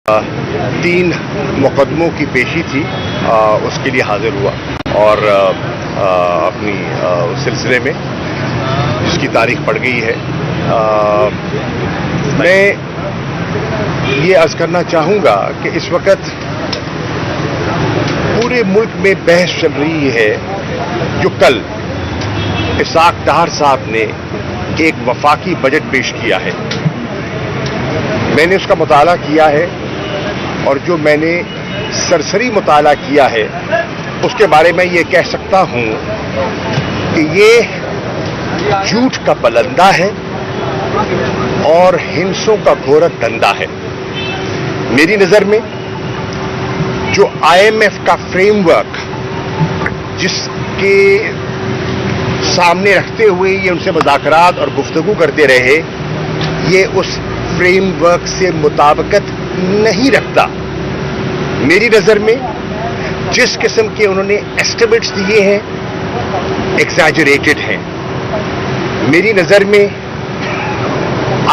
3 मुकदमों की पेशी थी, उसके लिए हाजिर हुआ और अपनी उस सिलसिले में जिसकी तारीख पड़ गई है, मैं ये अर्ज करना चाहूँगा कि इस वक्त पूरे मुल्क में बहस चल रही है। जो कल इसाक डार साहब ने एक वफाकी बजट पेश किया है, मैंने उसका मुताला किया है और जो मैंने सरसरी मुताला किया है उसके बारे में ये कह सकता हूँ कि ये झूठ का पलंदा है और हिंसों का घोर धंधा है। मेरी नज़र में जो IMF का फ्रेमवर्क जिसके सामने रखते हुए ये उनसे मुज़ाकरात और गुफ्तगू करते रहे, ये उस फ्रेमवर्क से मुताबिकत नहीं रखता। मेरी नज़र में जिस किस्म के उन्होंने एस्टिमेट्स दिए हैं एग्जैजरेटेड हैं। मेरी नज़र में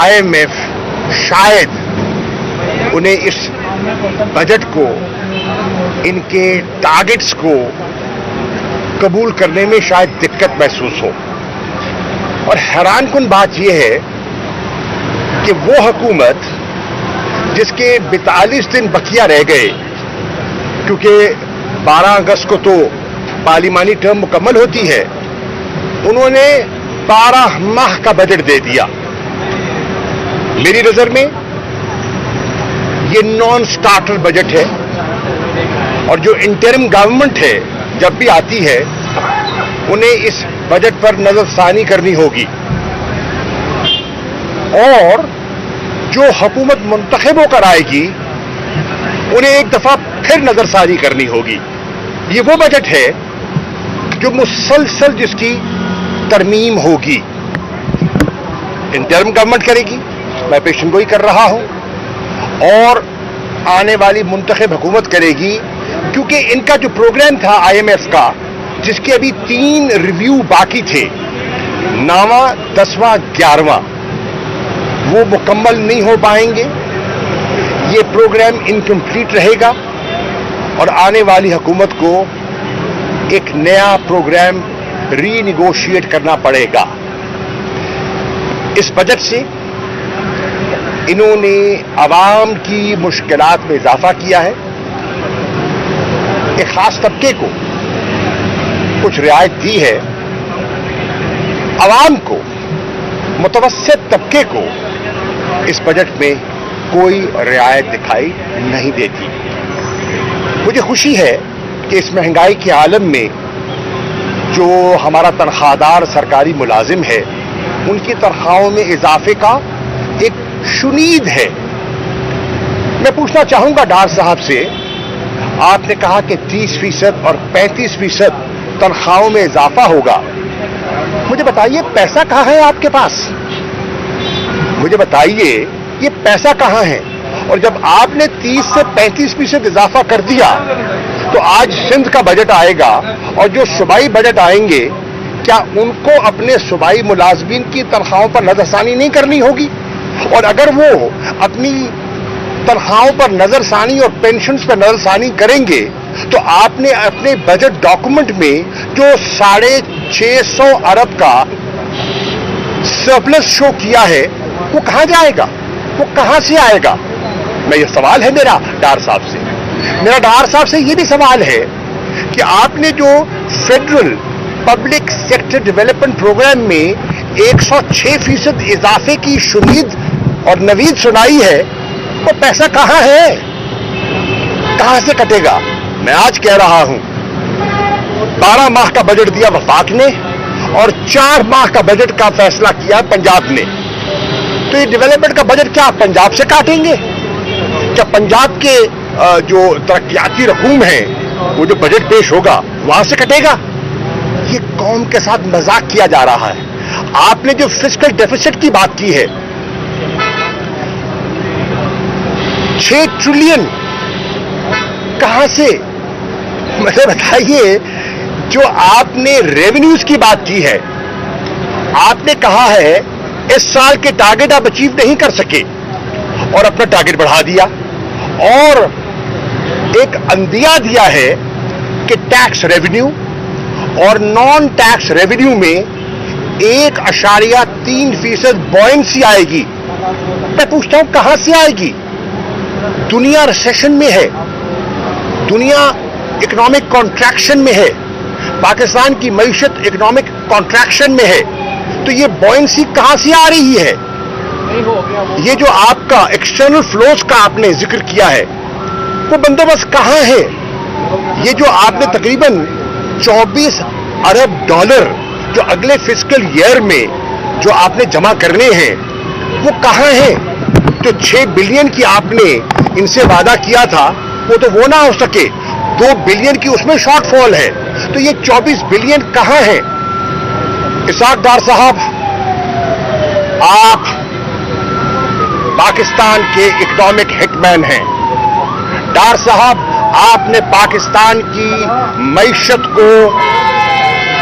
IMF शायद उन्हें इस बजट को, इनके टारगेट्स को कबूल करने में शायद दिक्कत महसूस हो। और हैरानकुन बात यह है कि वो हुकूमत जिसके 42 दिन बकिया रह गए, क्योंकि 12 अगस्त को तो पार्लिमानी टर्म मुकम्मल होती है, उन्होंने 12 माह का बजट दे दिया। मेरी नज़र में ये नॉन स्टार्टर बजट है और जो इंटरिम गवर्नमेंट है जब भी आती है उन्हें इस बजट पर नजरसानी करनी होगी और जो हुकूमत मुंतखब होकर आएगी उन्हें एक दफा फिर नजरसानी करनी होगी। ये वो बजट है जो मुसलसल जिसकी तरमीम होगी। इंटरिम गवर्नमेंट करेगी, मैं पेशन गोई कर रहा हूं, और आने वाली मुंतखब हुकूमत करेगी, क्योंकि इनका जो प्रोग्राम था IMF का, जिसके अभी 3 रिव्यू बाकी थे, 9वां, 10वां, 11वां, वो मुकम्मल नहीं हो पाएंगे। ये प्रोग्राम इनकम्प्लीट रहेगा और आने वाली हुकूमत को एक नया प्रोग्राम रीनिगोशिएट करना पड़ेगा। इस बजट से इन्होंने आवाम की मुश्किलात में इजाफा किया है। एक खास तबके को कुछ रियायत दी है, आवाम को, मुतवस्सित तबके को इस बजट में कोई रियायत दिखाई नहीं देती। मुझे खुशी है कि इस महंगाई के आलम में जो हमारा तनख्वाहदार सरकारी मुलाजिम है, उनकी तनख्वाहों में इजाफे का एक शुनीद है। मैं पूछना चाहूंगा डार साहब से, आपने कहा कि 30% और 35% तनख्वाहों में इजाफा होगा। मुझे बताइए पैसा कहां है आपके पास? मुझे बताइए ये पैसा कहां है? और जब आपने 30 से 35% इजाफा कर दिया तो आज सिंध का बजट आएगा और जो सूबाई बजट आएंगे, क्या उनको अपने सूबाई मुलाजमीन की तनख्वाहों पर नजरसानी नहीं करनी होगी? और अगर वो अपनी तनख्वाहों पर नजरसानी और पेंशन्स पर नजरसानी करेंगे तो आपने अपने बजट डॉक्यूमेंट में जो 650 अरब का सरप्लस शो किया है, वो कहां जाएगा? वो कहां से आएगा? मैं ये सवाल है मेरा डार साहब से। मेरा डार साहब से ये भी सवाल है कि आपने जो federal public sector development program में 106% इजाफे की शुनीद और नवीद सुनाई है, वो पैसा कहां है? कहां से कटेगा? मैं आज कह रहा हूं, 12 माह का बजट दिया वफाक ने और 4 माह का बजट का फैसला किया पंजाब ने। तो ये डेवलपमेंट का बजट क्या पंजाब से काटेंगे? क्या पंजाब के जो तरक्याती रकूम है, वो जो बजट पेश होगा वहां से कटेगा? ये कौम के साथ मजाक किया जा रहा है। आपने जो फिस्कल डेफिसिट की बात की है, 6 ट्रिलियन कहां से? मुझे बताइए, जो आपने रेवेन्यूज की बात की है, आपने कहा है इस साल के टारगेट आप अचीव नहीं कर सके और अपना टारगेट बढ़ा दिया اور ایک اندیا دیا ہے کہ ٹیکس ریونیو اور نان ٹیکس ریونیو میں 1.3% بوئنسی آئے گی. میں پوچھتا ہوں کہاں سے آئے گی؟ دنیا ریسیشن میں ہے, دنیا اکنامک کانٹریکشن میں ہے, پاکستان کی معیشت اکنامک کانٹریکشن میں ہے, تو یہ بوئنسی کہاں سے آ رہی ہے؟ یہ جو آپ کا ایکسٹرنل فلوز کا آپ نے ذکر کیا ہے وہ بندوبست کہاں ہے؟ یہ جو آپ نے تقریباً 24 ارب ڈالر جو اگلے فسکل ایئر میں جو آپ نے جمع کرنے ہیں وہ کہاں ہیں؟ جو 6 بلین کی آپ نے ان سے وعدہ کیا تھا وہ نہ ہو سکے, 2 بلین کی اس میں شارٹ فال ہے, تو یہ 24 بلین کہاں ہے؟ اسحاق ڈار صاحب, آپ پاکستان کے اکنامک ہٹ مین ہیں. ڈار صاحب, آپ نے پاکستان کی معیشت کو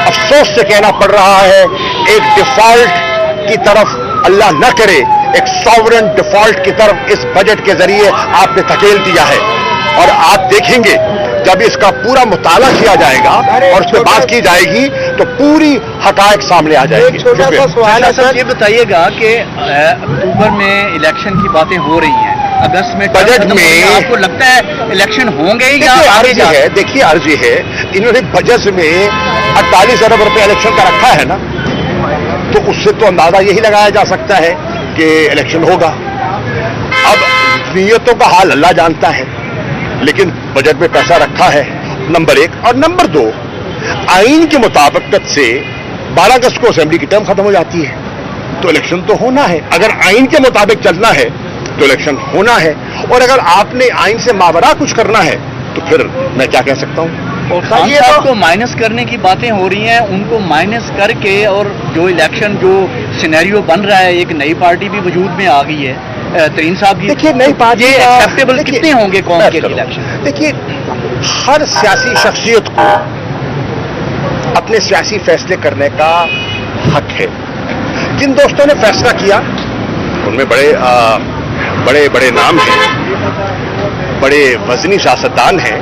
افسوس سے کہنا پڑ رہا ہے ایک ڈیفالٹ کی طرف, اللہ نہ کرے ایک سوورن ڈیفالٹ کی طرف اس بجٹ کے ذریعے آپ نے دھکیل دیا ہے. اور آپ دیکھیں گے جب اس کا پورا مطالعہ کیا جائے گا اور اس پہ بات کی جائے گی تو پوری حقائق سامنے آ جائے گی. چھوٹا سا سوال ہے سر, یہ بتائیے گا کہ اکتوبر میں الیکشن کی باتیں ہو رہی ہیں, اگست میں بجٹ میں آپ کو لگتا ہے الیکشن ہوں گے یا عرض یہ ہے؟ دیکھیے عرض یہ ہے, انہوں نے بجٹ میں 48 ارب روپے الیکشن کا رکھا ہے نا, تو اس سے تو اندازہ یہی لگایا جا سکتا ہے کہ الیکشن ہوگا. اب نیتوں کا حال اللہ جانتا ہے, لیکن بجٹ میں پیسہ رکھا ہے, نمبر 1. اور نمبر 2, آئین کے مطابقت سے 12 اگست کو اسمبلی کی ٹرم ختم ہو جاتی ہے, تو الیکشن تو ہونا ہے. اگر آئین کے مطابق چلنا ہے تو الیکشن ہونا ہے, اور اگر آپ نے آئین سے ماورا کچھ کرنا ہے تو پھر میں کیا کہہ سکتا ہوں. اور خان صاحب کو مائنس کرنے کی باتیں ہو رہی ہیں, ان کو مائنس کر کے اور جو الیکشن جو سینیریو بن رہا ہے, ایک نئی پارٹی بھی وجود میں آ گئی ہے ترین صاحب کی. دیکھیے نئی پارٹی ایکسیپٹیبل کتنے ہوں گے قوم کے لیے الیکشن؟ دیکھیے ہر سیاسی شخصیت کو اپنے سیاسی فیصلے کرنے کا حق ہے. جن دوستوں نے فیصلہ کیا ان میں بڑے بڑے نام ہیں, بڑے وزنی سیاستدان ہیں,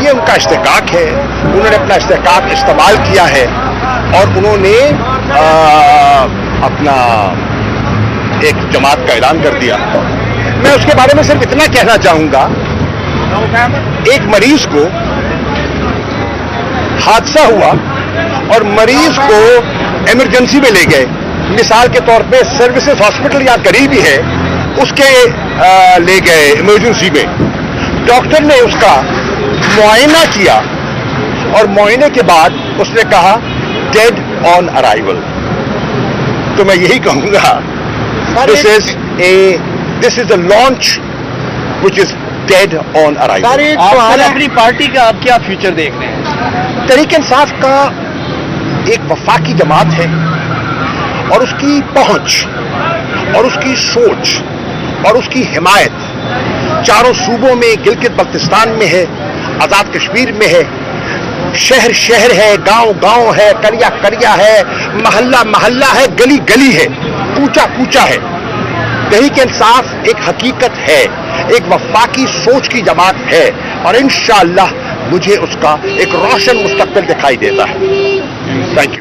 یہ ان کا استحقاق ہے, انہوں نے اپنا استحقاق استعمال کیا ہے اور انہوں نے اپنا ایک جماعت کا اعلان کر دیا. میں اس کے بارے میں صرف اتنا کہنا چاہوں گا, ایک مریض کو حادثہ ہوا اور مریض کو ایمرجنسی میں لے گئے, مثال کے طور پہ سروسز ہاسپٹل یا قریبی ہے اس کے لے گئے ایمرجنسی میں, ڈاکٹر نے اس کا معائنہ کیا اور معائنے کے بعد اس نے کہا ڈیڈ آن ارائیول. تو میں یہی کہوں گا this is a launch which is dead on arrival. آپ اپنی پارٹی کا آپ کیا فیوچر دیکھ رہے ہیں؟ تحریک انصاف کا ایک وفاقی جماعت ہے اور اس کی پہنچ اور اس کی سوچ اور اس کی حمایت چاروں صوبوں میں, گلگت بلتستان میں ہے, آزاد کشمیر میں ہے, شہر شہر ہے, گاؤں گاؤں ہے, کریا کریا ہے, محلہ محلہ ہے, گلی گلی ہے, کوچا کوچا ہے. تحریک انصاف ایک حقیقت ہے, ایک وفاقی سوچ کی جماعت ہے اور انشاءاللہ مجھے اس کا ایک روشن مستقبل دکھائی دیتا ہے. Thank you.